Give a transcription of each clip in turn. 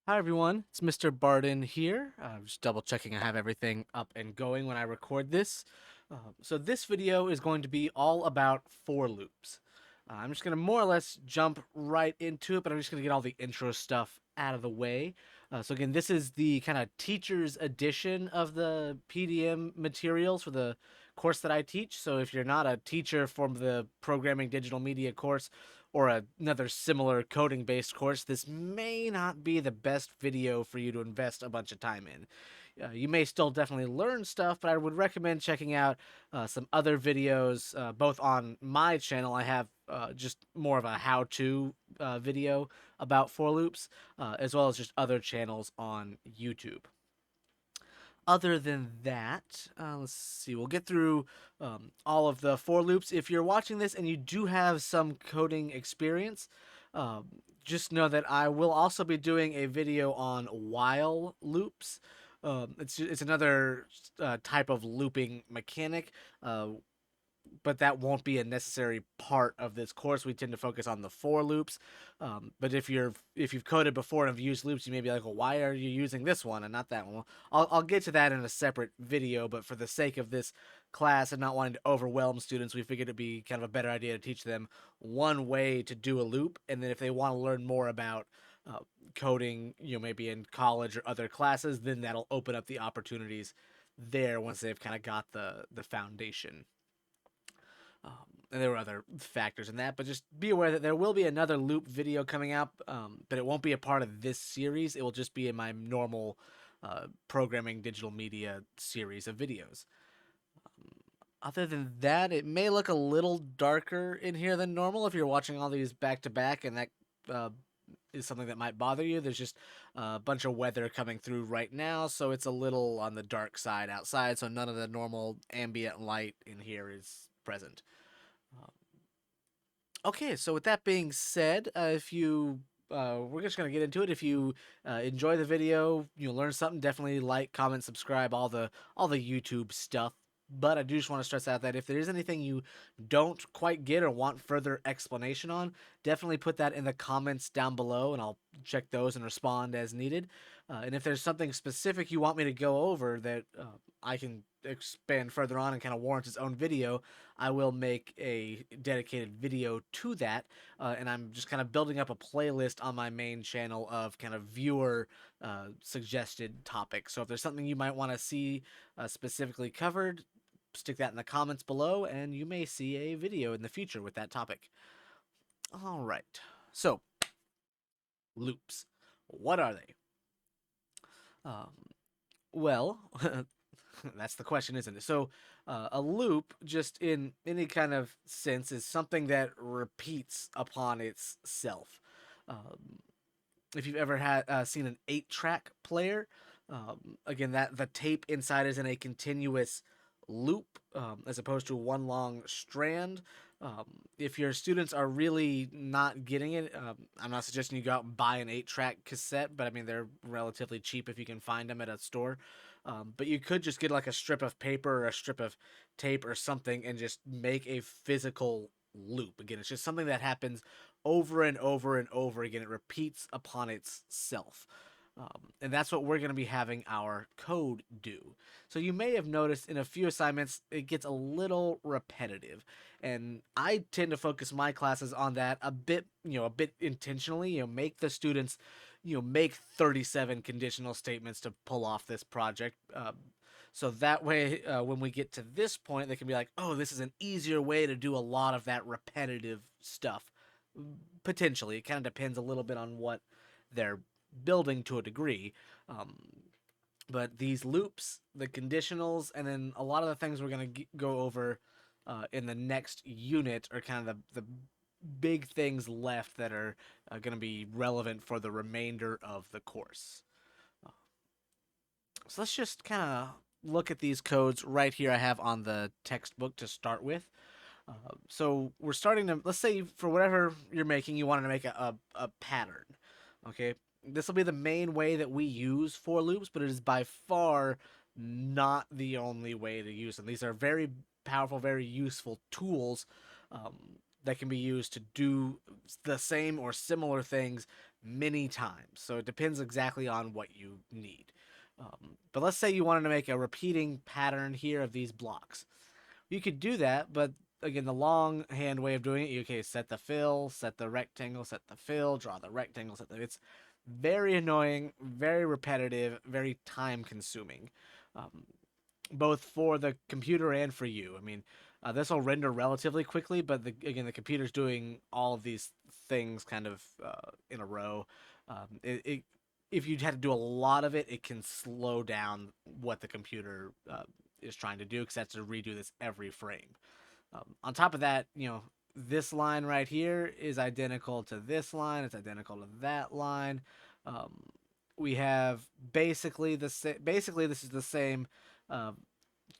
Hi everyone, it's Mr. Barden here. Just double checking I have everything up and going when I record this. So this video is going to be all about for loops. I'm just going to more or less jump right into it, but I'm just going to get all the intro stuff out of the way. So again, this is the kind of teacher's edition of the PDM materials for the course that I teach. So if you're not a teacher from the programming digital media course, or another similar coding based course, this may not be the best video for you to invest a bunch of time in. You may still definitely learn stuff, but I would recommend checking out some other videos, both on my channel. I have just more of a how to video about for loops, as well as just other channels on YouTube. Other than that, let's see, we'll get through all of the for loops. If you're watching this and you do have some coding experience, um, just know that I will also be doing a video on while loops. It's another type of looping mechanic. But that won't be a necessary part of this course. We tend to focus on the for loops. But if you've coded before and have used loops, you may be like, well, why are you using this one and not that one? Well, I'll get to that in a separate video. But for the sake of this class and not wanting to overwhelm students, we figured it'd be kind of a better idea to teach them one way to do a loop, and then if they want to learn more about uh, coding, maybe in college or other classes, then that'll open up the opportunities there once they've kind of got the foundation. Um, and there were other factors in that, but just be aware that there will be another loop video coming out, but it won't be a part of this series. It will just be in my normal programming digital media series of videos. Other than that, it may look a little darker in here than normal if you're watching all these back to back, and that uh, is something that might bother you. There's just a bunch of weather coming through right now, so it's a little on the dark side outside, so none of the normal ambient light in here is present. Okay, so with that being said, if you we're just gonna get into it. If you enjoy the video, you learn something, definitely like, comment, subscribe, all the YouTube stuff. But I do just want to stress out that if there is anything you don't quite get or want further explanation on, definitely put that in the comments down below, and I'll check those and respond as needed. And if there's something specific you want me to go over that I can expand further on and kind of warrants its own video, I will make a dedicated video to that. And I'm just kind of building up a playlist on my main channel of kind of viewer suggested topics. So if there's something you might want to see specifically covered, stick that in the comments below, and you may see a video in the future with that topic. All right. So, loops. What are they? Um, well, that's the question, isn't it? So, a loop, just in any kind of sense, is something that repeats upon itself. Um, if you've ever had seen an 8-track player, again, that the tape inside is in a continuous loop as opposed to one long strand. If your students are really not getting it, I'm not suggesting you go out and buy an 8-track cassette, but I mean, they're relatively cheap if you can find them at a store. But you could just get like a strip of paper or a strip of tape or something and just make a physical loop. Again, it's just something that happens over and over and over again. It repeats upon itself. And that's what we're going to be having our code do. So you may have noticed in a few assignments, it gets a little repetitive. And I tend to focus my classes on that a bit intentionally, make the students, make 37 conditional statements to pull off this project. So that way, when we get to this point, they can be like, oh, this is an easier way to do a lot of that repetitive stuff. Potentially, it kind of depends a little bit on what they're building to a degree. Um, but these loops, the conditionals, and then a lot of the things we're going to go over in the next unit are kind of the big things left that are going to be relevant for the remainder of the course. So let's just kind of look at these codes right here I have on the textbook to start with. So we're starting to, let's say for whatever you're making, you wanted to make a pattern. Okay. This will be the main way that we use for loops, but it is by far not the only way to use them. These are very powerful, very useful tools that can be used to do the same or similar things many times. So it depends exactly on what you need. But let's say you wanted to make a repeating pattern here of these blocks. You could do that, but again, the longhand way of doing it, okay, set the fill, set the rectangle, set the fill, draw the rectangle, it's very annoying, very repetitive, very time consuming. Um, Both for the computer and for you. I mean, this will render relatively quickly, but again, the computer's doing all of these things kind of in a row. If you had to do a lot of it, it can slow down what the computer is trying to do because it has to redo this every frame. On top of that, this line right here is identical to this line. It's identical to that line. Um, we have basically the same. Basically, this is the same uh,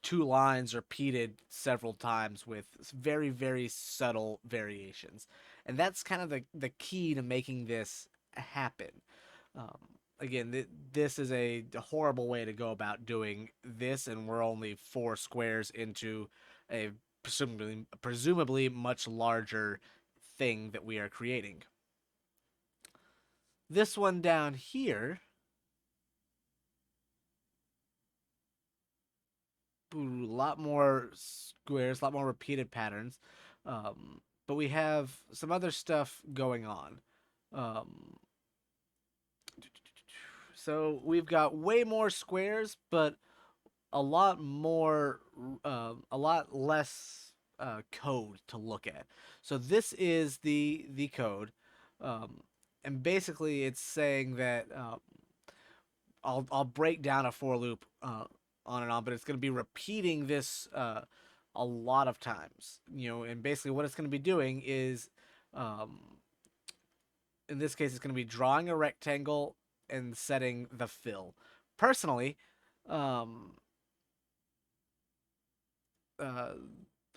two lines repeated several times with very very subtle variations, and that's kind of the key to making this happen. Um, Again, this is a horrible way to go about doing this, and we're only 4 squares into a presumably much larger thing that we are creating. This one down here, a lot more squares, a lot more repeated patterns, but we have some other stuff going on. Um, so we've got way more squares, but a lot less code to look at. So this is the code, um, and basically it's saying that I'll break down a for loop on and on, but it's going to be repeating this a lot of times. And basically what it's going to be doing is, um, in this case, it's going to be drawing a rectangle and setting the fill. Personally, um, uh,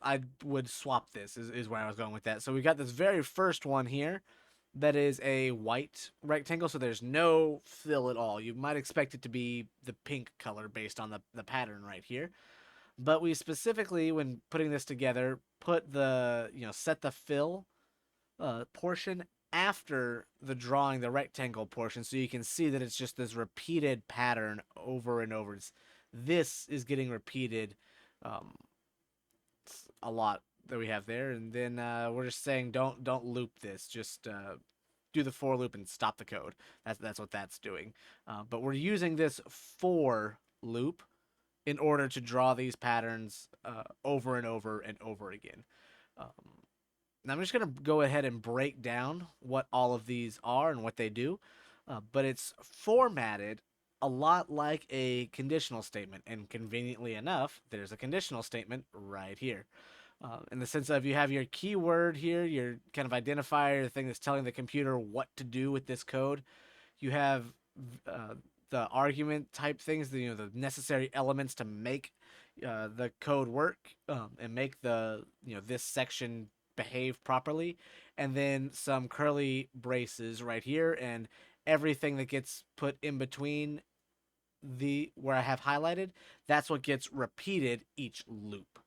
I would swap this is where I was going with that. So we got this very first one here that is a white rectangle, so there's no fill at all. You might expect it to be the pink color based on the pattern right here. But we specifically, when putting this together, put set the fill portion after the drawing the rectangle portion, so you can see that it's just this repeated pattern over and over. This is getting repeated um, a lot that we have there, and then we're just saying don't loop this. Just do the for loop and stop the code. That's what that's doing. But we're using this for loop in order to draw these patterns over and over and over again. Um, Now I'm just going to go ahead and break down what all of these are and what they do. But it's formatted a lot like a conditional statement. And conveniently enough, there's a conditional statement right here. In the sense of you have your keyword here, your kind of identifier, the thing that's telling the computer what to do with this code. You have uh, the argument type things, the necessary elements to make the code work and make the this section behave properly, and then some curly braces right here, and everything that gets put in between the where I have highlighted, that's what gets repeated each loop.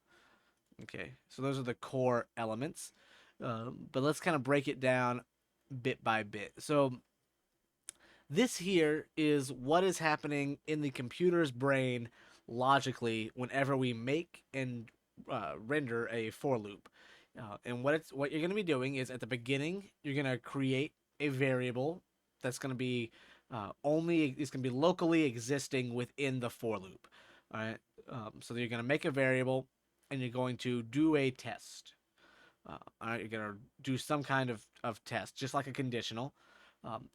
Okay, so those are the core elements, but let's kind of break it down bit by bit. So this here is what is happening in the computer's brain logically whenever we make and render a for loop. And what you're going to be doing is at the beginning you're going to create a variable that's going to be it's going to be locally existing within the for loop. All right. So you're going to make a variable and you're going to do a test. All right, you're going to do some kind of test, just like a conditional.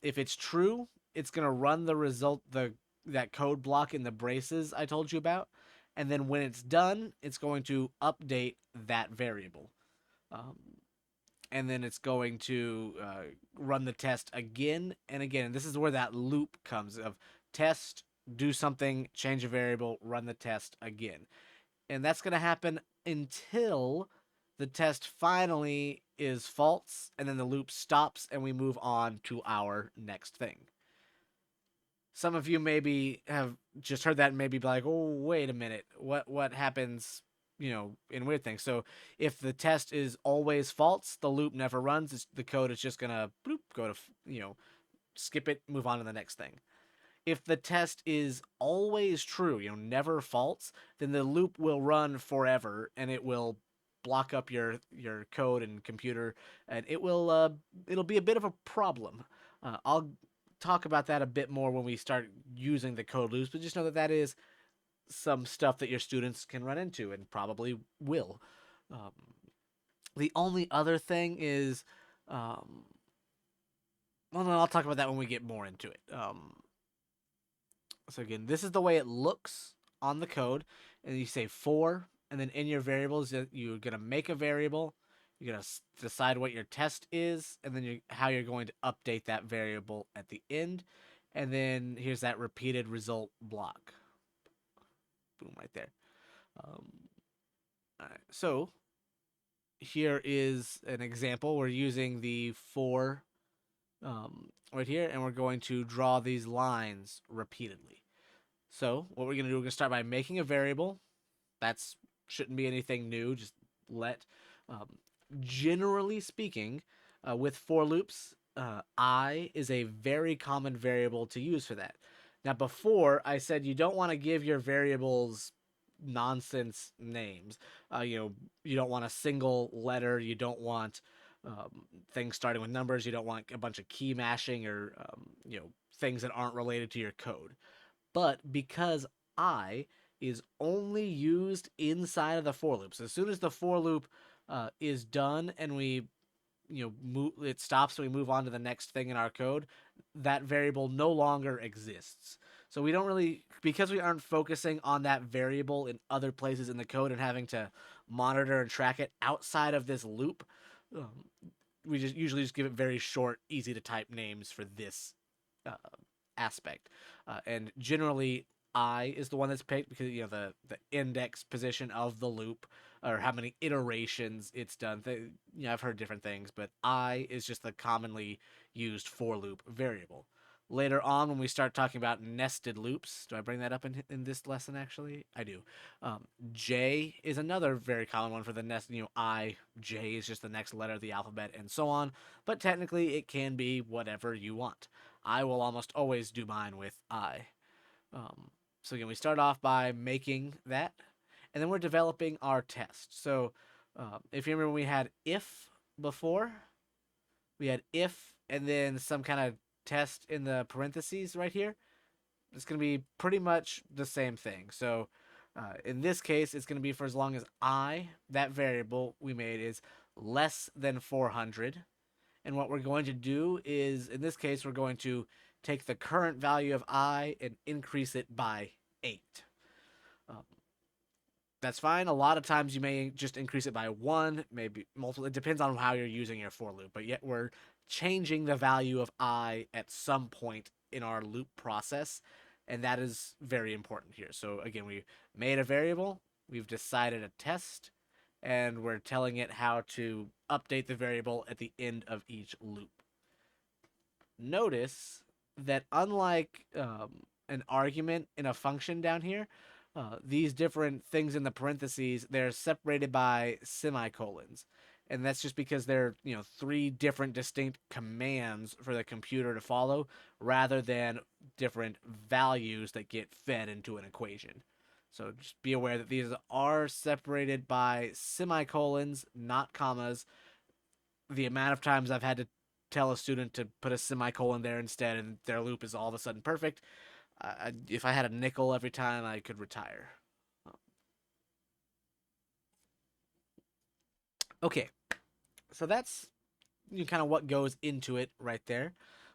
If it's true, it's going to run the result, that code block in the braces I told you about. And then when it's done, it's going to update that variable. Um, and then it's going to run the test again and again. And this is where that loop comes of test, do something, change a variable, run the test again. And that's going to happen until the test finally is false, and then the loop stops, and we move on to our next thing. Some of you maybe have just heard that and maybe be like, "Oh, wait a minute, what happens?" In weird things. So if the test is always false, the loop never runs. The code is just gonna bloop, go to skip it, move on to the next thing. If the test is always true, never false, then the loop will run forever and it will block up your code and computer, and it'll be a bit of a problem. I'll talk about that a bit more when we start using the code loops, but just know that that is some stuff that your students can run into and probably will. Um, the only other thing is, um, well, no, I'll talk about that when we get more into it. So again, this is the way it looks on the code, and you say for, and then in your variables, you're gonna make a variable. You're gonna decide what your test is, and then how you're going to update that variable at the end. And then here's that repeated result block. Boom, right there. Um, all right, so here is an example. We're using the for right here, and we're going to draw these lines repeatedly. So what we're going to do, we're going to start by making a variable. That's shouldn't be anything new. Just let, um, generally speaking, with for loops, I is a very common variable to use for that. Now, before I said you don't want to give your variables nonsense names. You don't want a single letter. You don't want things starting with numbers. You don't want a bunch of key mashing or things that aren't related to your code. But because I is only used inside of the for loops, as soon as the for loop is done and we it stops and we move on to the next thing in our code, that variable no longer exists. So we don't really, because we aren't focusing on that variable in other places in the code and having to monitor and track it outside of this loop, um, we just usually just give it very short, easy to type names for this uh, aspect. And generally, I is the one that's picked because the index position of the loop or how many iterations it's done. I've heard different things, but I is just the commonly used for loop variable. Later on, when we start talking about nested loops, do I bring that up in this lesson? Actually, I do. J is another very common one for the nest. J is just the next letter of the alphabet, and so on. But technically, it can be whatever you want. I will almost always do mine with I. So again, we start off by making that, and then we're developing our test. So if you remember, we had if before, we had if, and then some kind of test in the parentheses right here. It's going to be pretty much the same thing. So in this case, it's going to be for as long as I, that variable we made, is less than 400. And what we're going to do is, in this case, we're going to take the current value of I and increase it by 8. Um, that's fine. A lot of times you may just increase it by 1, maybe multiple. It depends on how you're using your for loop. But yet we're changing the value of I at some point in our loop process. And that is very important here. So again, we made a variable. We've decided a test. And we're telling it how to update the variable at the end of each loop. Notice that unlike an argument in a function down here, these different things in the parentheses, they're separated by semicolons. And that's just because they're, 3 different distinct commands for the computer to follow rather than different values that get fed into an equation. So just be aware that these are separated by semicolons, not commas. The amount of times I've had to tell a student to put a semicolon there instead and their loop is all of a sudden perfect, if I had a nickel every time, I could retire. Okay, so that's kind of what goes into it right there.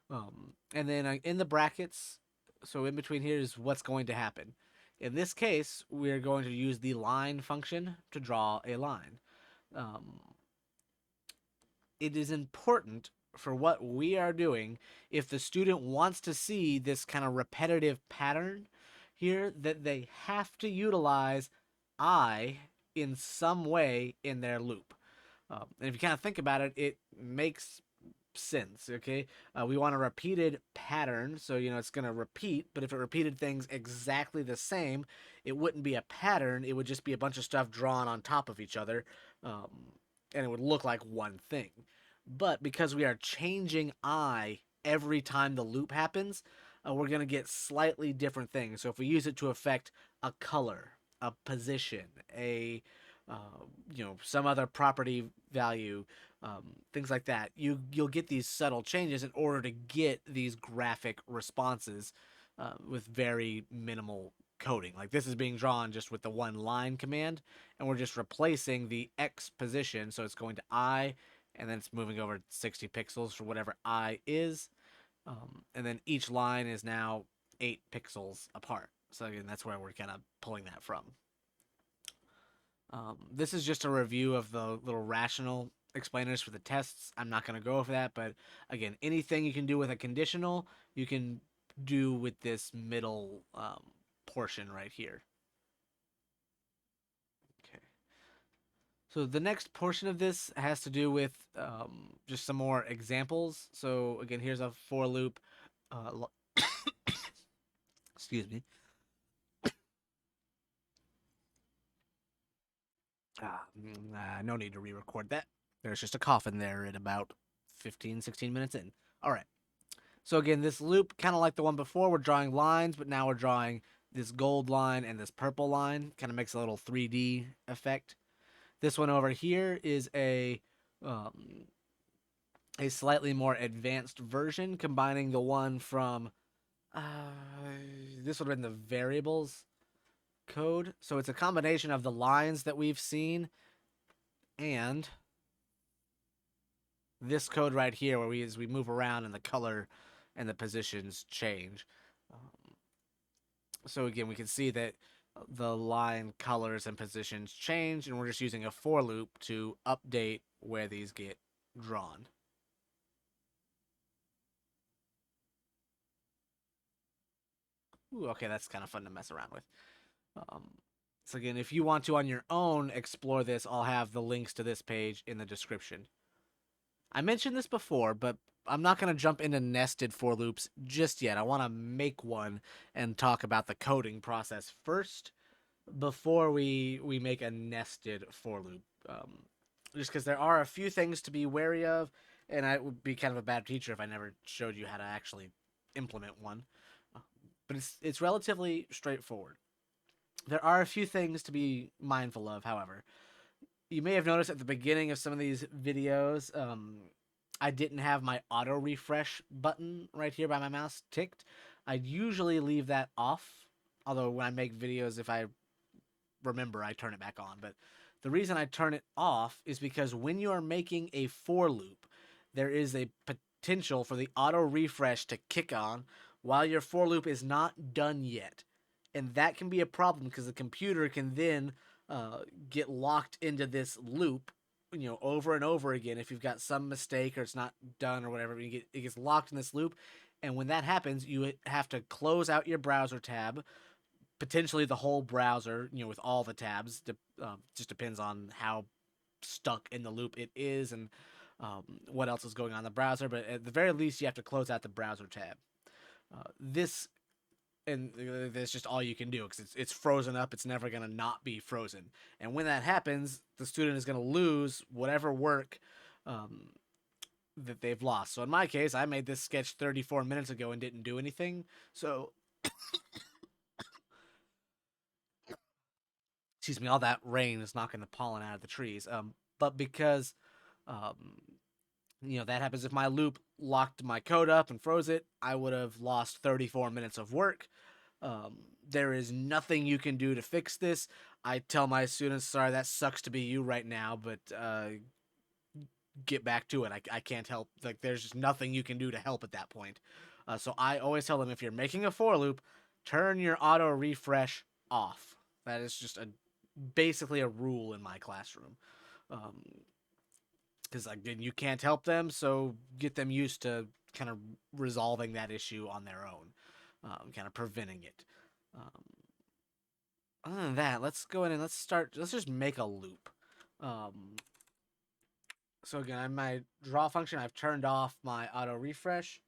And then in the brackets, so in between here is what's going to happen. In this case, we're going to use the line function to draw a line. Um, it is important for what we are doing if the student wants to see this kind of repetitive pattern here that they have to utilize I in some way in their loop. And if you kind of think about it, it makes sense. Okay, we want a repeated pattern, so it's going to repeat. But if it repeated things exactly the same, it wouldn't be a pattern. It would just be a bunch of stuff drawn on top of each other, and it would look like one thing. But because we are changing I every time the loop happens, we're going to get slightly different things. So if we use it to affect a color, a position, a some other property value, things like that, you'll get these subtle changes in order to get these graphic responses with very minimal coding. Like this is being drawn just with the one line command, and we're just replacing the X position, so it's going to I, and then it's moving over 60 pixels for whatever I is, and then each line is now 8 pixels apart. So again, that's where we're kind of pulling that from. This is just a review of the little rational explainers for the tests. I'm not going to go over that, but again, anything you can do with a conditional, you can do with this middle portion right here. Okay. So the next portion of this has to do with just some more examples. So again, here's a for loop. Excuse me. No need to re-record that. There's just a cough in there at about 15, 16 minutes in. All right. So again, this loop, kind of like the one before, we're drawing lines, but now we're drawing this gold line and this purple line. Kind of makes a little 3D effect. This one over here is a slightly more advanced version, combining the one from uh, this would have been the variables code. So it's a combination of the lines that we've seen and this code right here, where as we move around and the color and the positions change. So again, we can see that the line colors and positions change, and we're just using a for loop to update where these get drawn. Ooh, okay, that's kind of fun to mess around with. So again, if you want to on your own explore this, I'll have the links to this page in the description. I mentioned this before, but I'm not going to jump into nested for loops just yet. I want to make one and talk about the coding process first before we make a nested for loop. Just because there are a few things to be wary of, and I would be kind of a bad teacher if I never showed you how to actually implement one. But it's relatively straightforward. There are a few things to be mindful of, however. You may have noticed at the beginning of some of these videos, I didn't have my auto refresh button right here by my mouse ticked. I'd usually leave that off, although when I make videos, if I remember, I turn it back on. But the reason I turn it off is because when you are making a for loop, there is a potential for the auto refresh to kick on while your for loop is not done yet. And that can be a problem because the computer can then get locked into this loop, over and over again. If you've got some mistake or it's not done or whatever, it gets locked in this loop. And when that happens, you have to close out your browser tab, potentially the whole browser, with all the tabs. Just depends on how stuck in the loop it is and what else is going on in the browser. But at the very least, you have to close out the browser tab. This and that's just all you can do because it's frozen up. It's never going to not be frozen. And when that happens, the student is going to lose whatever work that they've lost. So in my case, I made this sketch 34 minutes ago and didn't do anything. So, excuse me, all that rain is knocking the pollen out of the trees. But because that happens if my loop locked my code up and froze it, I would have lost 34 minutes of work. There is nothing you can do to fix this. I tell my students, sorry, that sucks to be you right now, but get back to it. I can't help. Like, there's just nothing you can do to help at that point. So I always tell them, if you're making a for loop, turn your auto refresh off. That is just basically a rule in my classroom. Because again, you can't help them, so get them used to kind of resolving that issue on their own, kind of preventing it. Other than that, let's go in and let's just make a loop. So again, on my draw function, I've turned off my auto refresh.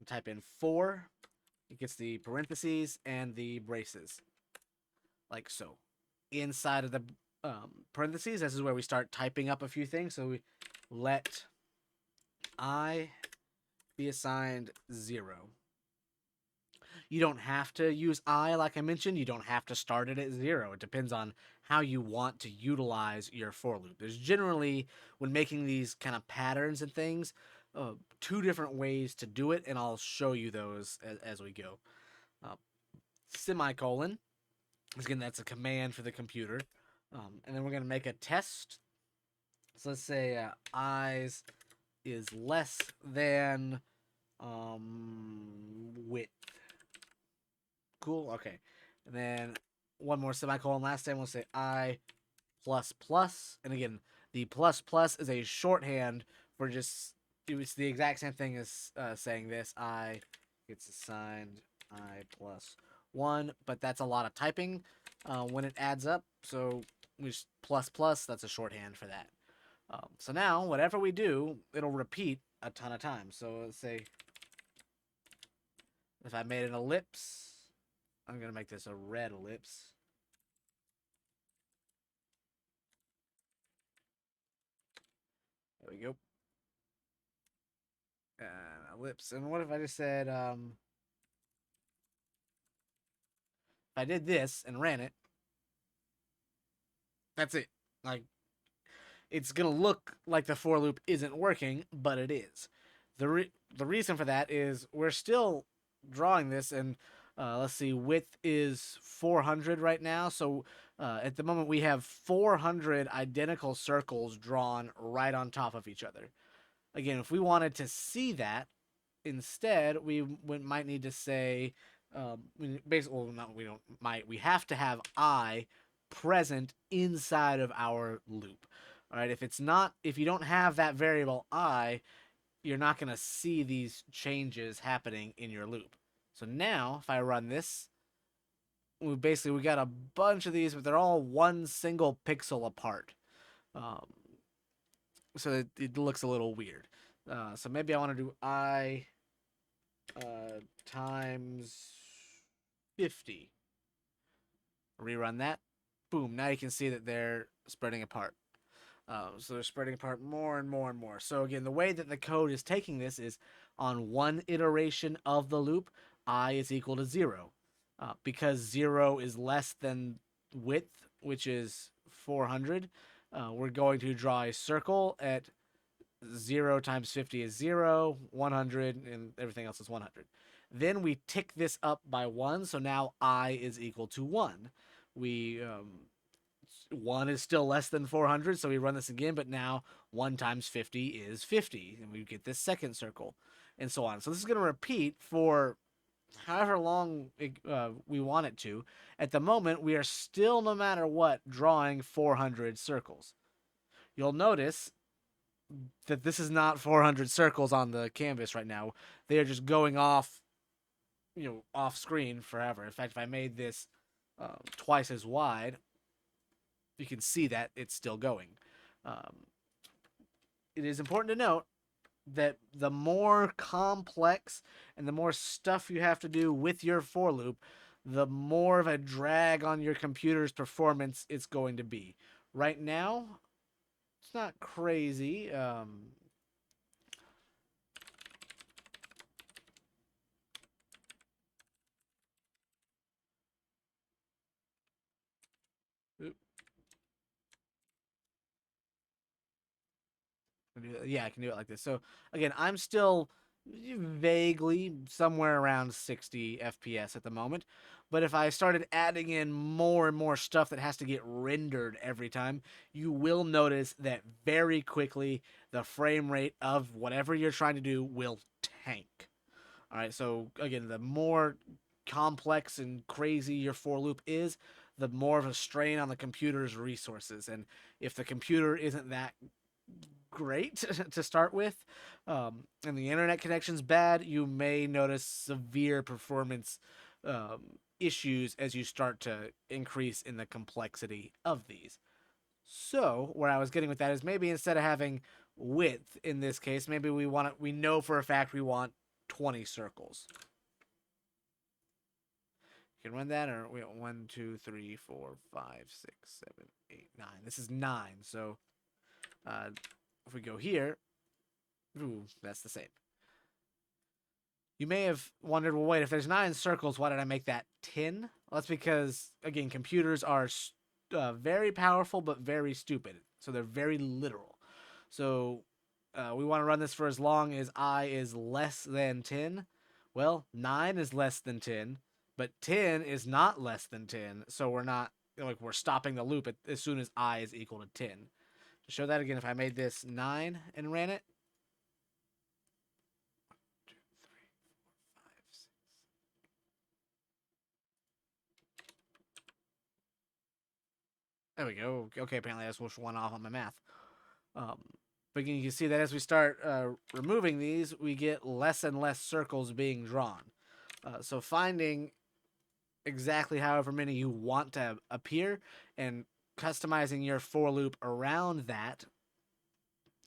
Type in 4. It gets the parentheses and the braces, like so. Inside of the parentheses, this is where we start typing up a few things. So we let I be assigned 0. You don't have to use I, like I mentioned. You don't have to start it at 0. It depends on how you want to utilize your for loop. There's generally, when making these kind of patterns and things, two different ways to do it, and I'll show you those as we go. Uh, Semicolon, again, that's a command for the computer. And then we're going to make a test. So let's say I's is less than width. Cool. Okay. And then one more semicolon. Last time we'll say I plus plus. And again, the plus plus is a shorthand for just, it's the exact same thing as saying this. I gets assigned I plus 1, but that's a lot of typing when it adds up. So we just plus plus, that's a shorthand for that. So now, whatever we do, it'll repeat a ton of times. So let's say if I made an ellipse, I'm going to make this a red ellipse. There we go. Ellipse. And what if I just said, if I did this and ran it, that's it. Like, it's going to look like the for loop isn't working, but it is. The reason for that is we're still drawing this, and let's see, width is 400 right now. So at the moment, we have 400 identical circles drawn right on top of each other. Again, if we wanted to see that, instead, we might need to say, basically, well, not we don't might we have to have I present inside of our loop. All right, if it's not, if you don't have that variable I, you're not going to see these changes happening in your loop. So now, if I run this, we got a bunch of these, but they're all one single pixel apart. Um, so it looks a little weird. So maybe I want to do I times 50. Rerun that. Boom. Now you can see that they're spreading apart. So they're spreading apart more and more and more. So again, the way that the code is taking this is on one iteration of the loop, I is equal to 0. Because 0 is less than width, which is 400, we're going to draw a circle at 0 times 50 is 0, 100, and everything else is 100. Then we tick this up by 1, so now I is equal to 1. We 1 is still less than 400, so we run this again, but now 1 times 50 is 50, and we get this second circle, and so on. So this is going to repeat for however long we want it to. At the moment, we are still, no matter what, drawing 400 circles. You'll notice that this is not 400 circles on the canvas right now. They are just going off, off screen forever. In fact, if I made this twice as wide, you can see that it's still going. Um, it is important to note that the more complex and the more stuff you have to do with your for loop, the more of a drag on your computer's performance it's going to be. Right now, it's not crazy. Yeah, I can do it like this. So again, I'm still vaguely somewhere around 60 FPS at the moment. But if I started adding in more and more stuff that has to get rendered every time, you will notice that very quickly the frame rate of whatever you're trying to do will tank. All right, so again, the more complex and crazy your for loop is, the more of a strain on the computer's resources. And if the computer isn't that great to start with, and the internet connection's bad, you may notice severe performance issues as you start to increase in the complexity of these. So, where I was getting with that is maybe instead of having width in this case, maybe we know for a fact we want 20 circles. You can run that, or we 1, 2, 3, 4, 5, 6, 7, 8, 9. This is 9. So, if we go here, ooh, that's the same. You may have wondered, well, wait, if there's 9 circles, why did I make that 10? Well, that's because, again, computers are very powerful but very stupid. So they're very literal. So we want to run this for as long as I is less than 10. Well, 9 is less than 10, but 10 is not less than 10. So we're not, like, we're stopping the loop as soon as I is equal to 10. To show that again, if I made this 9 and ran it, 2, 3, 5, 6. There we go. Okay, apparently I switched one off on my math. Um, but again, you can see that as we start removing these, we get less and less circles being drawn. So finding exactly however many you want to appear and customizing your for loop around that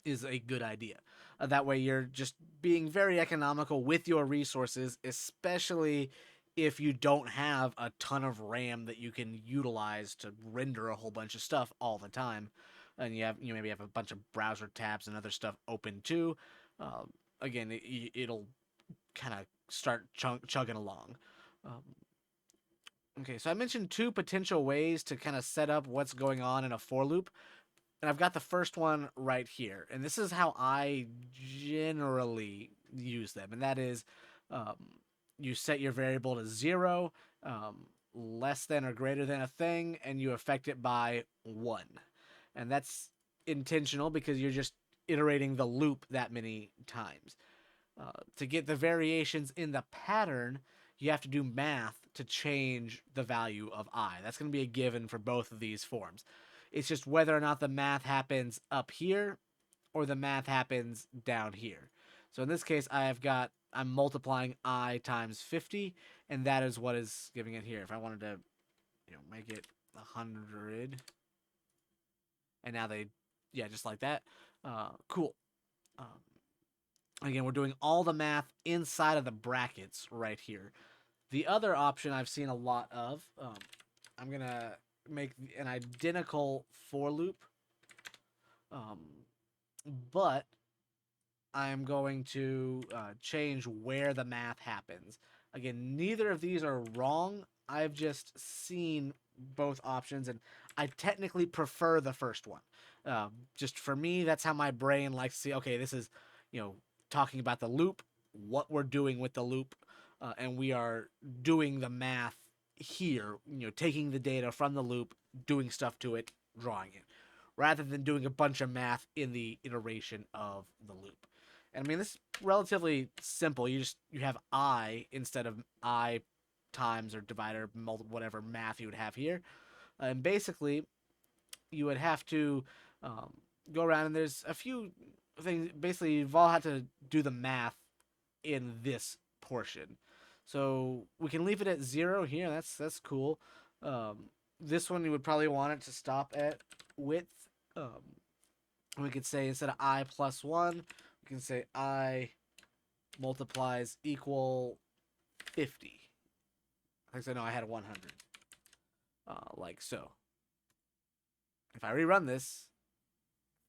is a good idea. That way, you're just being very economical with your resources, especially if you don't have a ton of RAM that you can utilize to render a whole bunch of stuff all the time, and you maybe have a bunch of browser tabs and other stuff open too. Uh, Again, it'll kind of start chugging along. Um, okay, so I mentioned 2 potential ways to kind of set up what's going on in a for loop. And I've got the first one right here. And this is how I generally use them. And that is um, you set your variable to 0, less than or greater than a thing, and you affect it by 1. And that's intentional because you're just iterating the loop that many times. To get the variations in the pattern, you have to do math to change the value of I. That's going to be a given for both of these forms. It's just whether or not the math happens up here or the math happens down here. So in this case, I'm multiplying I times 50, and that is what is giving it here. If I wanted to, make it 100, and now yeah, just like that. Cool. Um, Again, we're doing all the math inside of the brackets right here. The other option I've seen a lot of, I'm going to make an identical for loop, um, but I'm going to change where the math happens. Again, neither of these are wrong. I've just seen both options, and I technically prefer the first one. Just for me, that's how my brain likes to see. Okay, this is, you know, talking about the loop, what we're doing with the loop, and we are doing the math here. Taking the data from the loop, doing stuff to it, drawing it, rather than doing a bunch of math in the iteration of the loop. And I mean, this is relatively simple. You have I instead of I times or divider, whatever math you would have here. And basically, you would have to um, go around, and there's a few things. Basically, you've all had to do the math in this portion. So we can leave it at 0 here. That's cool. This one you would probably want it to stop at width. We could say instead of I plus 1, we can say I multiplies equal 50. Because I know I had 100. Like so. If I rerun this,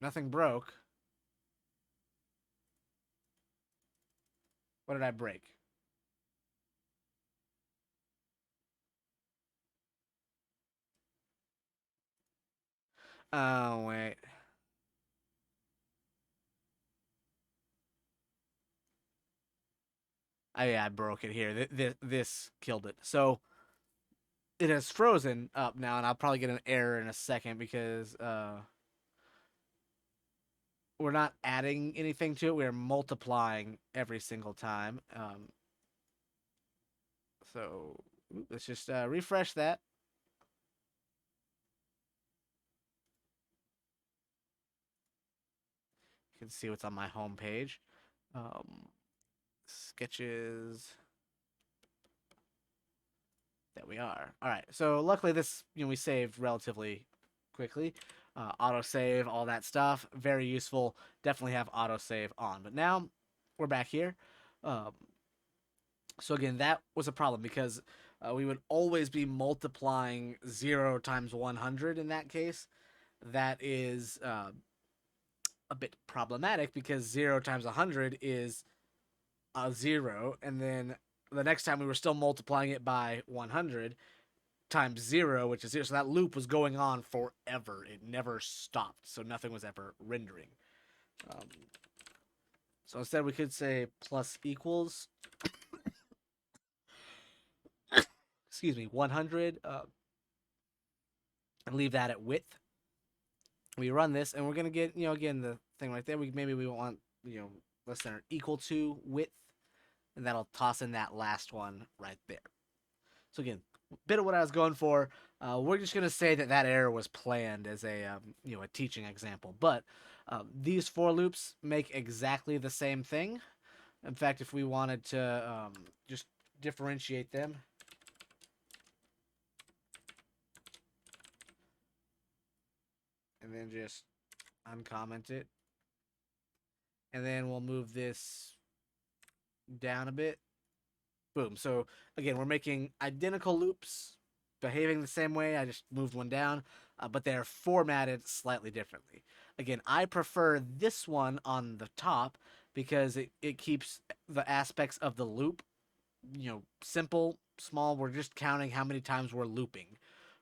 nothing broke. What did I break? Oh, wait. Yeah, I broke it here. This killed it. So it has frozen up now, and I'll probably get an error in a second because we're not adding anything to it. We're multiplying every single time. So let's just refresh that. You can see what's on my home page. Um, Sketches. There we are. All right. So luckily, this we saved relatively quickly. Autosave, all that stuff, very useful. Definitely have autosave on. But now we're back here. Um, so again, that was a problem because we would always be multiplying 0 times 100 in that case. That is a bit problematic because 0 times 100 is a 0, and then the next time we were still multiplying it by 100 times 0, which is 0. So that loop was going on forever. It never stopped, so nothing was ever rendering. Um, so instead we could say plus equals, excuse me, 100, and leave that at width. We run this, and we're going to get, again, the thing right there. Maybe we want, less than or equal to width, and that'll toss in that last one right there. So again, a bit of what I was going for. We're just going to say that that error was planned as a teaching example. But these for loops make exactly the same thing. In fact, if we wanted to just differentiate them, and then just uncomment it, and then we'll move this down a bit. Boom. So again, we're making identical loops, behaving the same way. I just moved one down, but they're formatted slightly differently. Again, I prefer this one on the top because it keeps the aspects of the loop, simple, small. We're just counting how many times we're looping.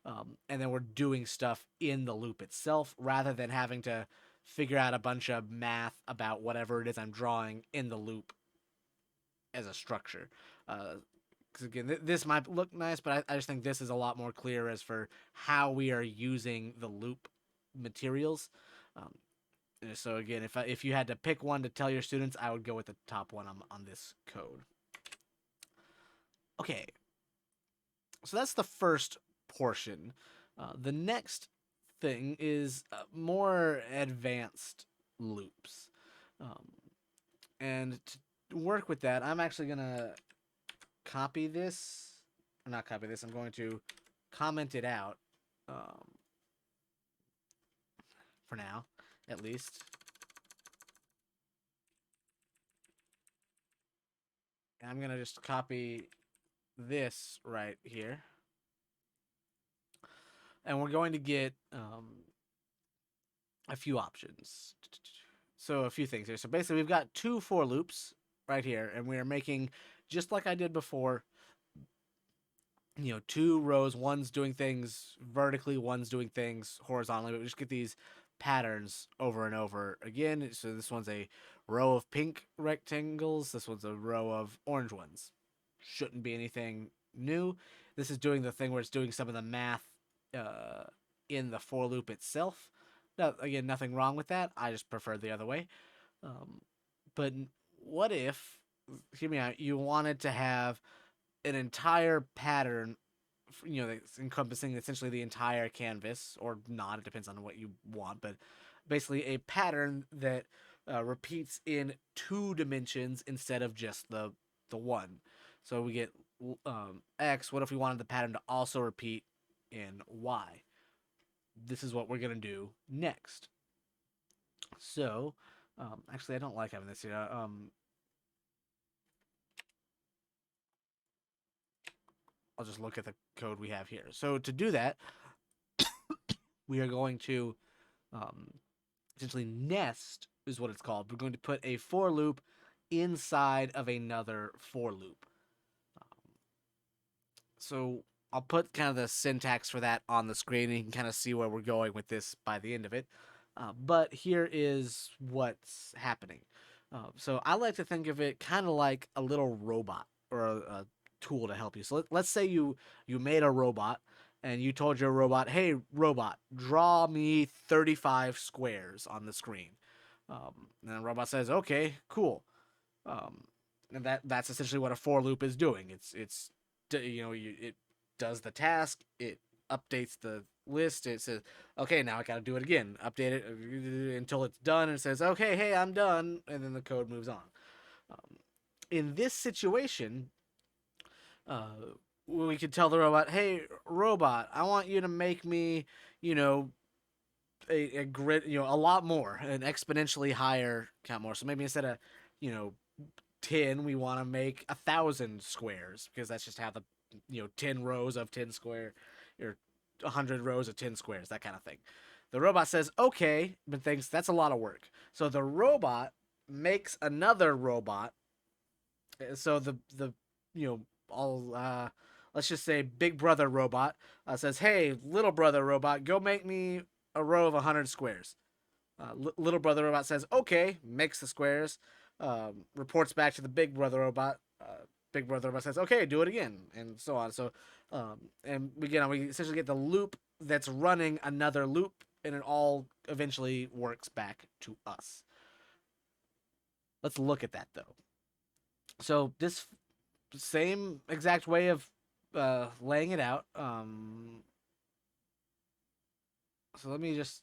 And then we're doing stuff in the loop itself rather than having to figure out a bunch of math about whatever it is I'm drawing in the loop as a structure. Because again, this might look nice, but I just think this is a lot more clear as for how we are using the loop materials. Um, so again, if you had to pick one to tell your students, I would go with the top one on this code. Okay, so that's the first portion. The next thing is more advanced loops. Um, and to work with that, I'm actually going to copy this. Or not copy this. I'm going to comment it out for now, at least. And I'm going to just copy this right here. And we're going to get a few options. So a few things here. So basically, we've got two for loops right here, and we are making, just like I did before, two rows. One's doing things vertically, one's doing things horizontally. But we just get these patterns over and over again. So this one's a row of pink rectangles. This one's a row of orange ones. Shouldn't be anything new. This is doing the thing where it's doing some of the math in the for loop itself. Now, again, nothing wrong with that. I just prefer the other way. But what if, hear me out, you wanted to have an entire pattern, that's encompassing essentially the entire canvas, or not, it depends on what you want, but basically a pattern that repeats in 2 dimensions instead of just the one. So we get X. What if we wanted the pattern to also repeat in Y? This is what we're going to do next. So, actually, I don't like having this here. I'll just look at the code we have here. So to do that, we are going to essentially nest is what it's called. We're going to put a for loop inside of another for loop. So I'll put kind of the syntax for that on the screen, and you can kind of see where we're going with this by the end of it. But here is what's happening. So I like to think of it kind of like a little robot or a tool to help you. So let's say you made a robot and you told your robot, "Hey, robot, draw me 35 squares on the screen." And the robot says, "Okay, cool." Um, and that's essentially what a for loop is doing. It does the task. It updates the list. It says, "Okay, now I got to do it again." Update it until it's done, and it says, "Okay, hey, I'm done," and then the code moves on. Um, in this situation, we could tell the robot, "Hey, robot, I want you to make me, you know, a grid, a lot more, an exponentially higher count more. So maybe instead of, you know, 10, we want to make 1,000 squares because that's just how the 10 rows of 10 square or 100 rows of 10 squares, that kind of thing." The robot says okay, but thinks that's a lot of work. So the robot makes another robot So the you know all let's just say Big Brother robot says, "Hey, little brother robot, go make me a row of 100 squares." Little brother robot says, "Okay," makes the squares. Reports back to the Big Brother robot. Big Brother robot says, "Okay, do it again," and so on. So, and we essentially get the loop that's running another loop, and it all eventually works back to us. Let's look at that though. So this same exact way of laying it out. So let me just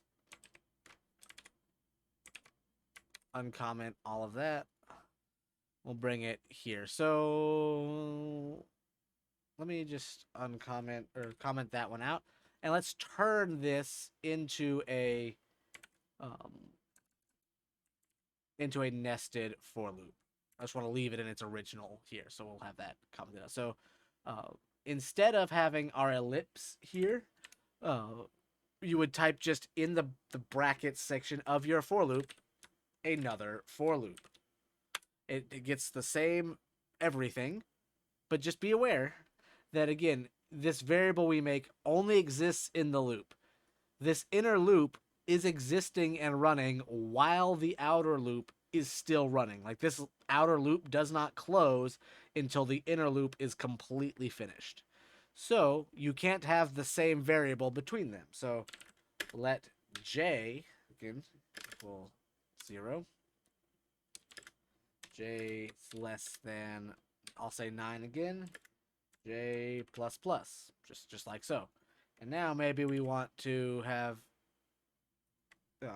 uncomment all of that. We'll bring it here. So let me just uncomment or comment that one out, and let's turn this um, into a nested for loop. I just want to leave it in its original here, so we'll have that commented out. So uh, instead of having our ellipse here, you would type just in the brackets section of your for loop another for loop. It gets the same everything, but just be aware that again, this variable we make only exists in the loop. This inner loop is existing and running while the outer loop is still running. Like this outer loop does not close until the inner loop is completely finished. So you can't have the same variable between them. So let j again equal 0. J is less than, I'll say 9 again. J plus plus, just like so. And now maybe we want to have,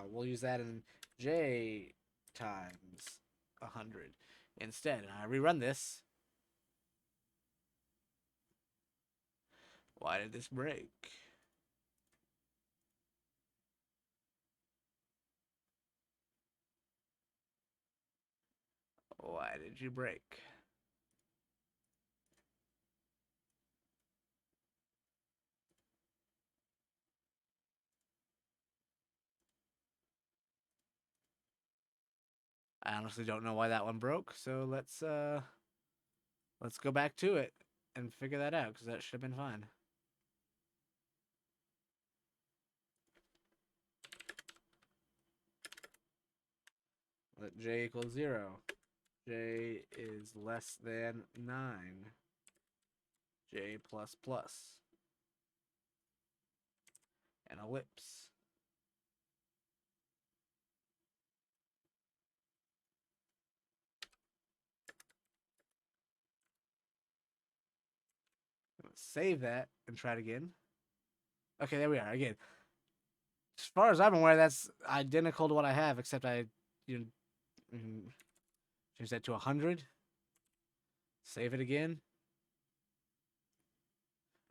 we'll use that in J times 100 instead. And I rerun this. Why did this break? Why did you break? I honestly don't know why that one broke, so let's go back to it and figure that out, because that should have been fine. Let j equal 0. J is less than 9. J plus plus. An ellipse. Save that and try it again. Okay, there we are. Again, as far as I'm aware, that's identical to what I have, except I you know, change that to 100. Save it again.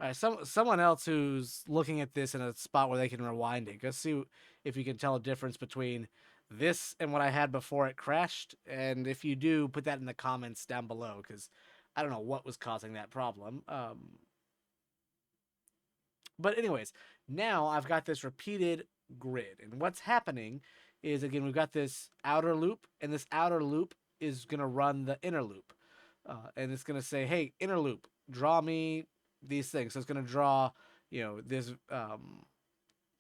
All right, someone else who's looking at this in a spot where they can rewind it. Go see if you can tell a difference between this and what I had before it crashed. And if you do, put that in the comments down below, because I don't know what was causing that problem. But anyways, now I've got this repeated grid, and what's happening is again we've got this outer loop, and this outer loop is gonna run the inner loop, and it's gonna say, "Hey, inner loop, draw me these things." So it's gonna draw, this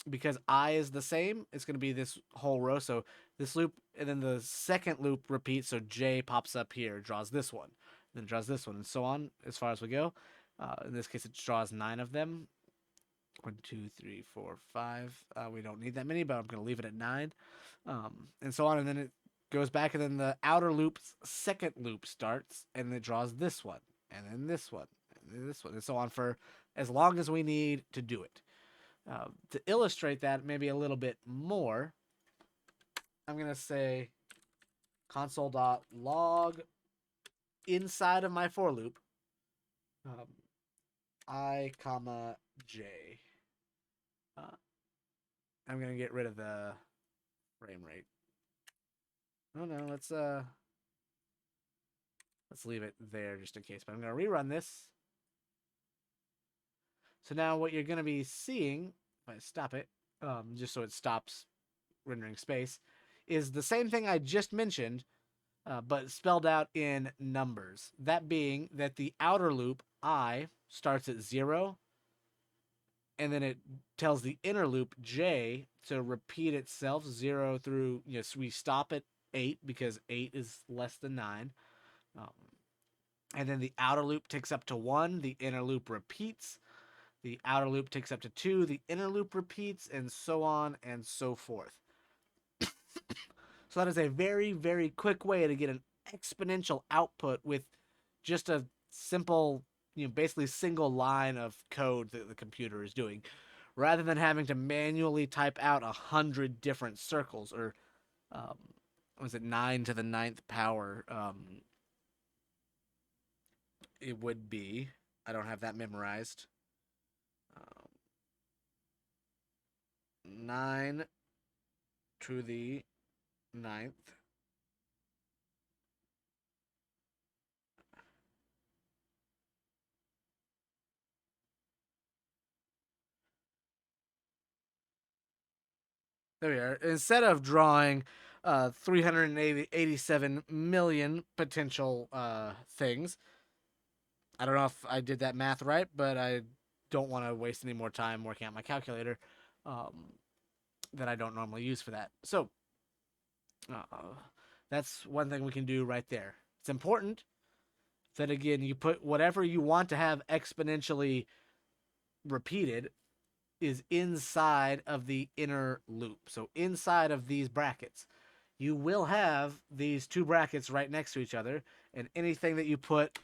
because I is the same. It's gonna be this whole row. So this loop, and then the second loop repeats. So J pops up here, draws this one, then draws this one, and so on as far as we go. In this case, it draws 9 of them. 1, 2, 3, 4, 5. We don't need that many, but I'm going to leave it at 9. And so on. And then it goes back, and then the outer loop's second loop starts, and it draws this one, and then this one, and then this one, and so on for as long as we need to do it. To illustrate that maybe a little bit more, I'm going to say console.log inside of my for loop, I comma j. I'm gonna get rid of the frame rate. Oh no, let's leave it there just in case. But I'm gonna rerun this. So now what you're gonna be seeing, if I stop it, just so it stops rendering space, is the same thing I just mentioned, but spelled out in numbers. That being that the outer loop, I, starts at 0, and then it tells the inner loop, J, to repeat itself 0 through, so we stop at 8 because 8 is less than 9. Um, and then the outer loop ticks up to 1, the inner loop repeats. The outer loop ticks up to 2, the inner loop repeats, and so on and so forth. So that is a very, very quick way to get an exponential output with just a simple, basically single line of code that the computer is doing, rather than having to manually type out 100 different circles, or um, was it 9 to the ninth power? It would be. I don't have that memorized. 9 to the ninth. There we are. Instead of drawing 387 million potential things, I don't know if I did that math right, but I don't want to waste any more time working out my calculator um, that I don't normally use for that. So that's one thing we can do right there. It's important that, again, you put whatever you want to have exponentially repeated is inside of the inner loop. So inside of these brackets, you will have these two brackets right next to each other, and anything that you put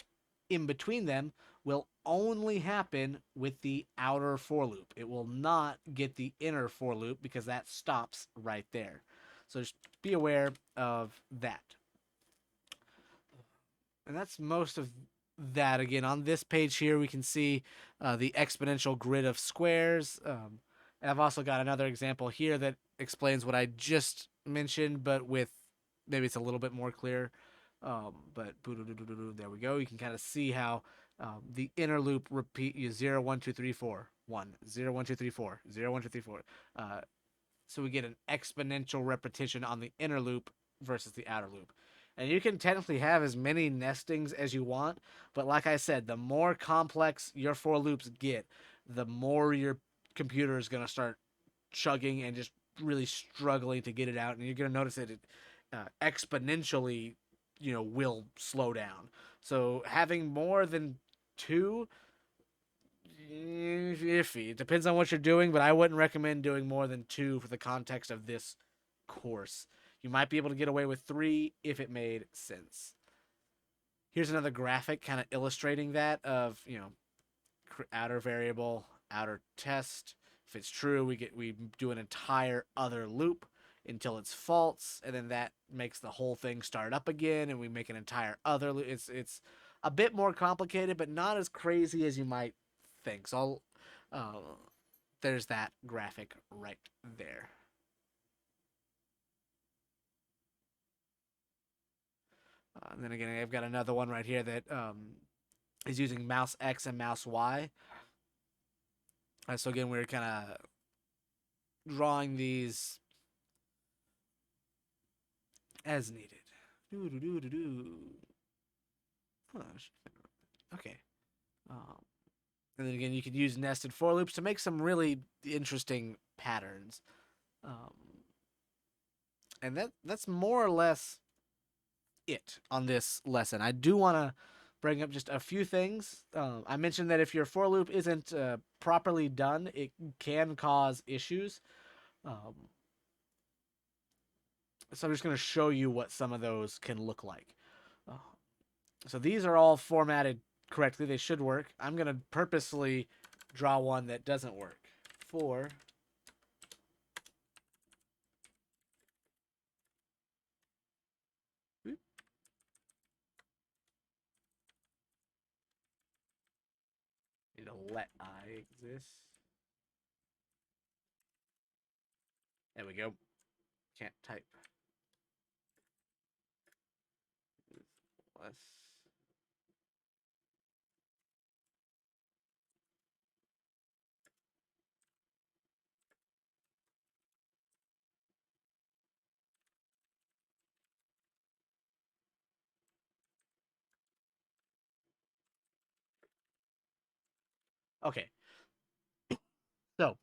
in between them will only happen with the outer for loop. It will not get the inner for loop because that stops right there. So just be aware of that. And that's most of that. Again, on this page here, we can see the exponential grid of squares. And I've also got another example here that explains what I just mentioned, but with maybe it's a little bit more clear. But there we go. You can kind of see how the inner loop repeat 0, 1, 2, 3, 4, 1, 0, 1, 2, 3, 4, 0, 1, 2, 3, 4. So we get an exponential repetition on the inner loop versus the outer loop. And you can technically have as many nestings as you want, but like I said, the more complex your for loops get, the more your computer is going to start chugging and just really struggling to get it out. And you're going to notice that it exponentially, will slow down. So having more than two, iffy. It depends on what you're doing, but I wouldn't recommend doing more than two for the context of this course. You might be able to get away with three if it made sense. Here's another graphic kind of illustrating that of, outer variable, outer test. If it's true, we do an entire other loop until it's false, and then that makes the whole thing start up again, and we make an entire other loop. It's a bit more complicated, but not as crazy as you might think. So there's that graphic right there. And then again, I've got another one right here that is using mouse X and mouse Y. So again, we're kind of drawing these as needed. Okay. And then again, you could use nested for loops to make some really interesting patterns. Um, and that's more or less it on this lesson. I do want to bring up just a few things. I mentioned that if your for loop isn't properly done, it can cause issues. So I'm just going to show you what some of those can look like. Uh, so these are all formatted correctly. They should work. I'm going to purposely draw one that doesn't work. For need to let I exist. There we go. Can't type. Less. Okay, so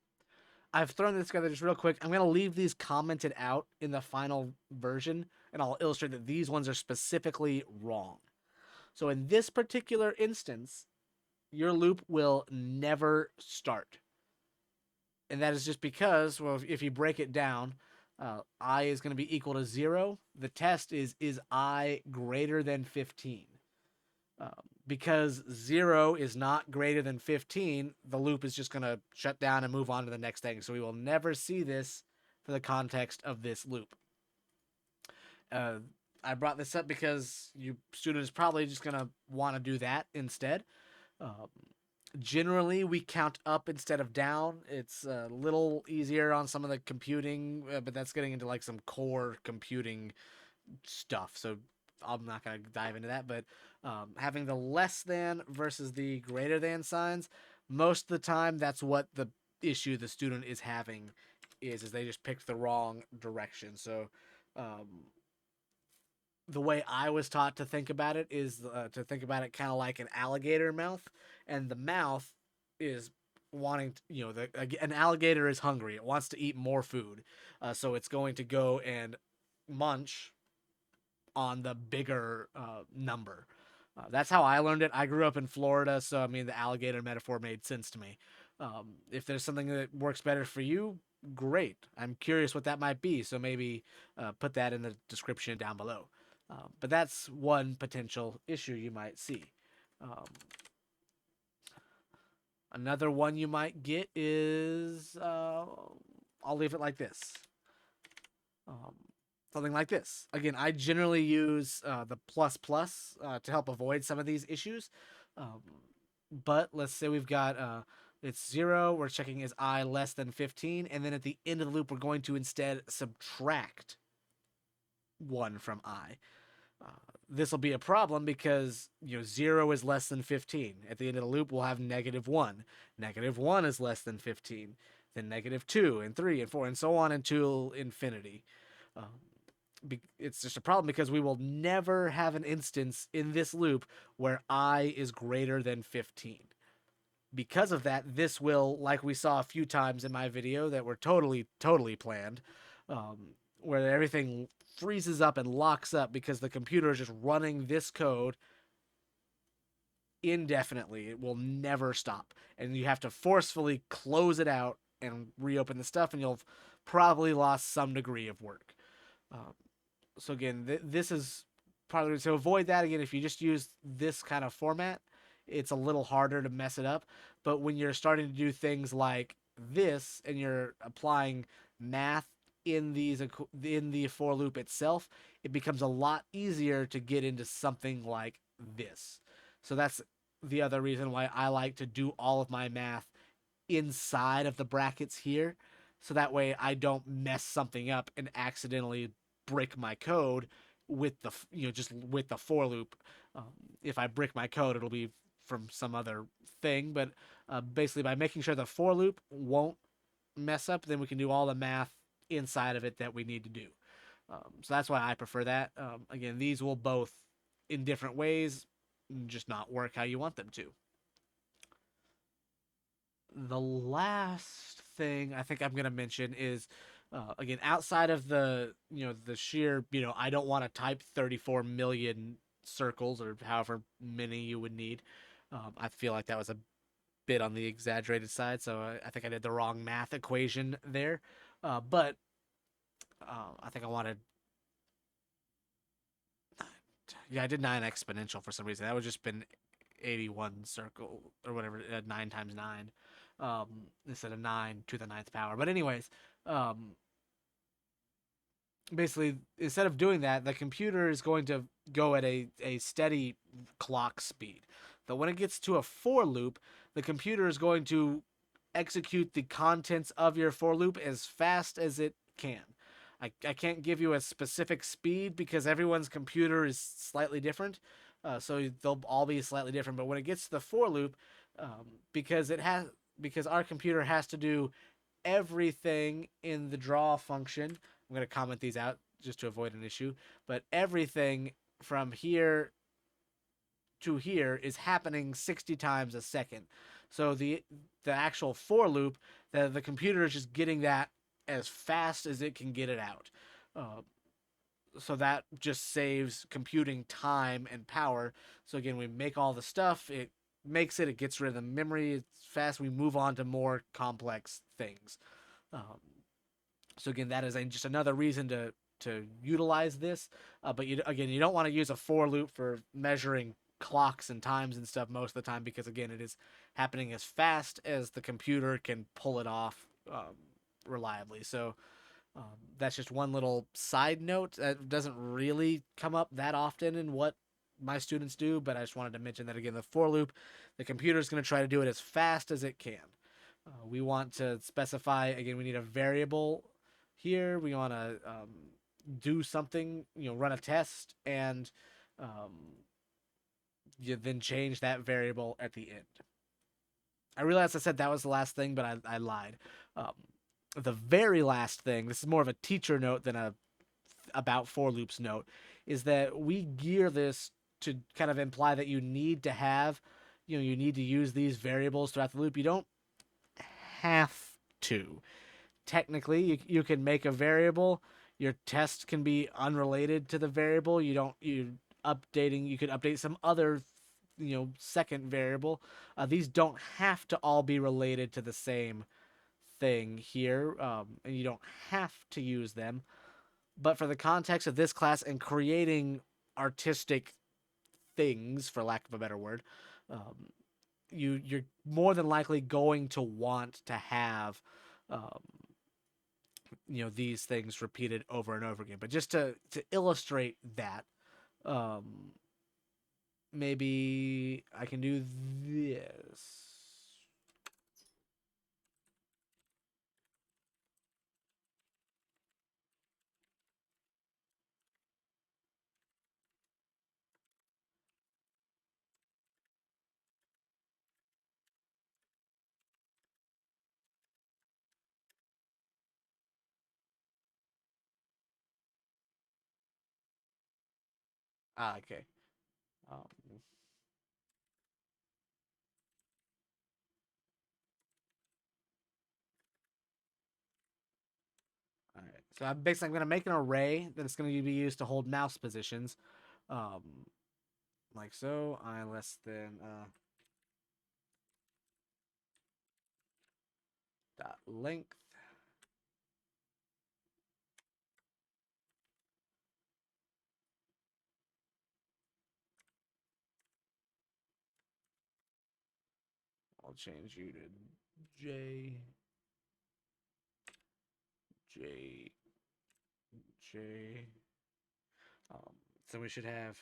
I've thrown this together just real quick. I'm going to leave these commented out in the final version, and I'll illustrate that these ones are specifically wrong. So in this particular instance, your loop will never start. And that is just because, well, if you break it down, I is going to be equal to 0. The test is I greater than 15? Because 0 is not greater than 15, the loop is just going to shut down and move on to the next thing. So we will never see this for the context of this loop. Uh, I brought this up because you students probably just going to want to do that instead. Um, Generally, we count up instead of down. It's a little easier on some of the computing, but that's getting into like some core computing stuff. So I'm not going to dive into that. But having the less than versus the greater than signs, most of the time, that's what the issue the student is having is they just picked the wrong direction. So the way I was taught to think about it is to think about it kind of like an alligator mouth, and the mouth is wanting to, an alligator is hungry. It wants to eat more food, so it's going to go and munch on the bigger number. That's how I learned it. I grew up in Florida, so I mean the alligator metaphor made sense to me. If there's something that works better for you, great. I'm curious what that might be, so maybe put that in the description down below. But that's one potential issue you might see. Um, Another one you might get is I'll leave it like this. Um, Something like this. Again, I generally use the plus plus to help avoid some of these issues. Um, but let's say we've got it's 0. We're checking is I less than 15, and then at the end of the loop, we're going to instead subtract 1 from I. Uh, this will be a problem because 0 is less than 15. At the end of the loop, we'll have -1. -1 is less than 15. Then -2 and 3 and 4 and so on until infinity. It's just a problem because we will never have an instance in this loop where I is greater than 15. Because of that, this will, like we saw a few times in my video that were totally planned, where everything freezes up and locks up because the computer is just running this code indefinitely. It will never stop. And you have to forcefully close it out and reopen the stuff, and you'll have probably lost some degree of work. Um, so again, this is probably to avoid that. Again, if you just use this kind of format, it's a little harder to mess it up. But when you're starting to do things like this and you're applying math in the for loop itself, it becomes a lot easier to get into something like this. So that's the other reason why I like to do all of my math inside of the brackets here, so that way I don't mess something up and accidentally brick my code with the just with the for loop. If I brick my code, it'll be from some other thing, but basically by making sure the for loop won't mess up, then we can do all the math inside of it that we need to do. So that's why I prefer that. Again, these will both, in different ways, just not work how you want them to. The last thing I think I'm going to mention is again, outside of the sheer, I don't want to type 34 million circles or however many you would need. I feel like that was a bit on the exaggerated side, so I think I did the wrong math equation there. But I think I wanted, yeah, I did 9 exponential for some reason. That would just been 81 circle or whatever, 9 times 9, instead of 9 to the ninth power. But anyways, um, basically, instead of doing that, the computer is going to go at a steady clock speed. But when it gets to a for loop, the computer is going to execute the contents of your for loop as fast as it can. I can't give you a specific speed because everyone's computer is slightly different. So they'll all be slightly different. But when it gets to the for loop, because our computer has to do everything in the draw function. I'm going to comment these out just to avoid an issue. But everything from here to here is happening 60 times a second. So the actual for loop, the computer is just getting that as fast as it can get it out. Uh, so that just saves computing time and power. So again, we make all the stuff, it makes it, it gets rid of the memory, it's fast, we move on to more complex things. Um, so again, that is just another reason to utilize this. But you don't want to use a for loop for measuring clocks and times and stuff most of the time because again, it is happening as fast as the computer can pull it off reliably. So that's just one little side note that doesn't really come up that often in what my students do, but I just wanted to mention that again. The for loop, the computer is going to try to do it as fast as it can. We want to specify again. We need a variable here. We want to do something, run a test, and you then change that variable at the end. I realized I said that was the last thing, but I lied. Um, the very last thing, this is more of a teacher note than a about for loops note, is that we gear this to kind of imply that you need to have, you need to use these variables throughout the loop. You don't have to. Technically, you can make a variable. Your test can be unrelated to the variable. You could update some other, second variable. These don't have to all be related to the same thing here, and you don't have to use them. But for the context of this class and creating artistic things, for lack of a better word, um, you're more than likely going to want to have, um, these things repeated over and over again. But just to illustrate that, um, maybe I can do this. Okay. Um, all right. So I'm going to make an array that is going to be used to hold mouse positions. Um, like so, I less than dot length. I'll change you to J J J. Um, so we should have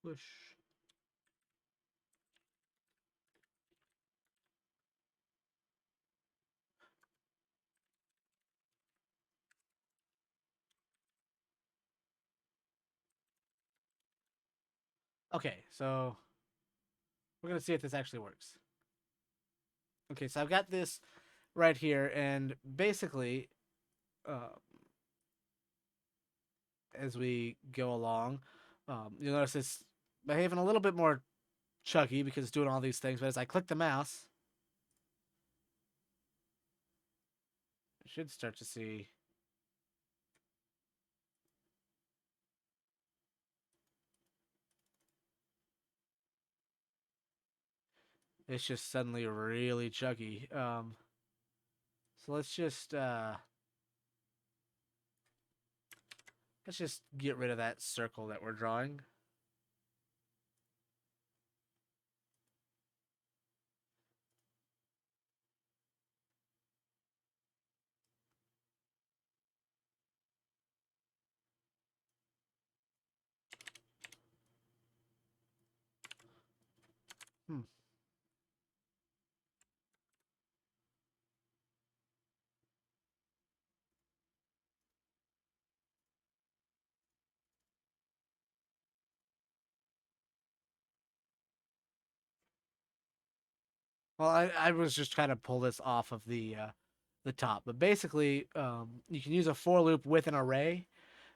push. Okay, so we're gonna see if this actually works. Okay, so I've got this right here, and basically, uh, as we go along, you'll notice it's behaving a little bit more chuggy because it's doing all these things. But as I click the mouse, I should start to see it's just suddenly really chuggy. So let's just get rid of that circle that we're drawing. Hmm. Well, I was just trying to pull this off of the top, but basically, you can use a for loop with an array.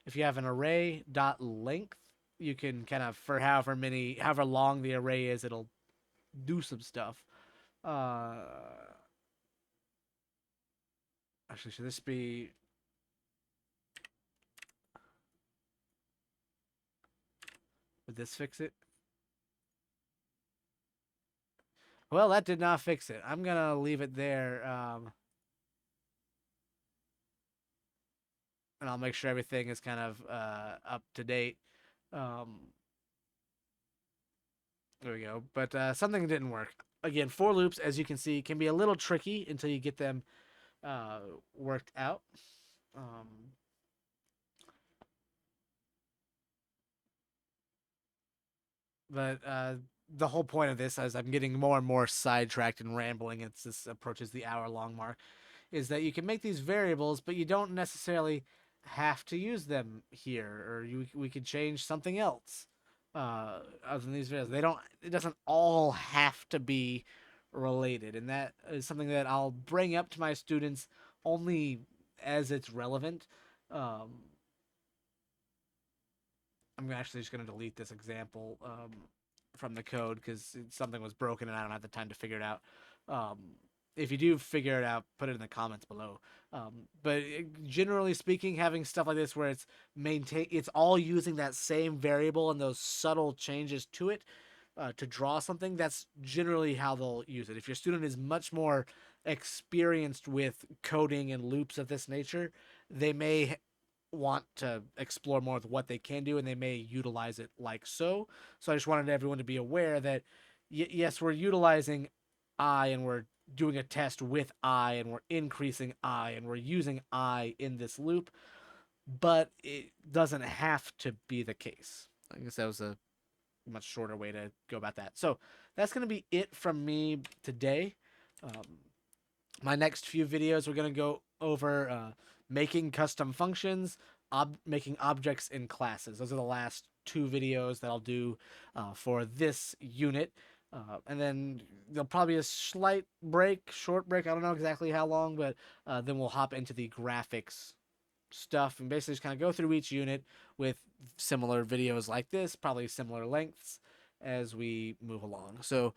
If you have an array dot length, you can kind of for however long the array is, it'll do some stuff. Uh, Actually, should this be? Would this fix it? Well, that did not fix it. I'm gonna leave it there, and I'll make sure everything is kind of up to date. Um, there we go. But something didn't work. Again, for loops, as you can see, can be a little tricky until you get them uh, worked out. Um, but the whole point of this, as I'm getting more and more sidetracked and rambling, as this approaches the hour-long mark, is that you can make these variables, but you don't necessarily have to use them here, or we could change something else. Other than these variables, they don't. It doesn't all have to be related, and that is something that I'll bring up to my students only as it's relevant. Um, I'm actually just going to delete this example from the code because something was broken and I don't have the time to figure it out. Um, if you do figure it out, put it in the comments below. But generally speaking, having stuff like this where it's all using that same variable and those subtle changes to it to draw something. That's generally how they'll use it. If your student is much more experienced with coding and loops of this nature, they may want to explore more with what they can do and they may utilize it like so. So I just wanted everyone to be aware that yes, we're utilizing I and we're doing a test with I and we're increasing I and we're using I in this loop, but it doesn't have to be the case. I guess that was a much shorter way to go about that. So that's going to be it from me today. Um, my next few videos, we're going to go over making custom functions, making objects in classes. Those are the last two videos that I'll do for this unit. And then there'll probably be a slight break, short break. I don't know exactly how long, but then we'll hop into the graphics stuff and basically just kind of go through each unit with similar videos like this, probably similar lengths as we move along. So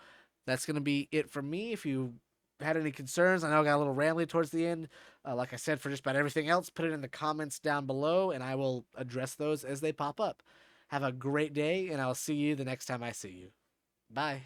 that's going to be it from me. If you had any concerns, I know I got a little rambly towards the end. Like I said, for just about everything else, put it in the comments down below and I will address those as they pop up. Have a great day, and I'll see you the next time I see you. Bye.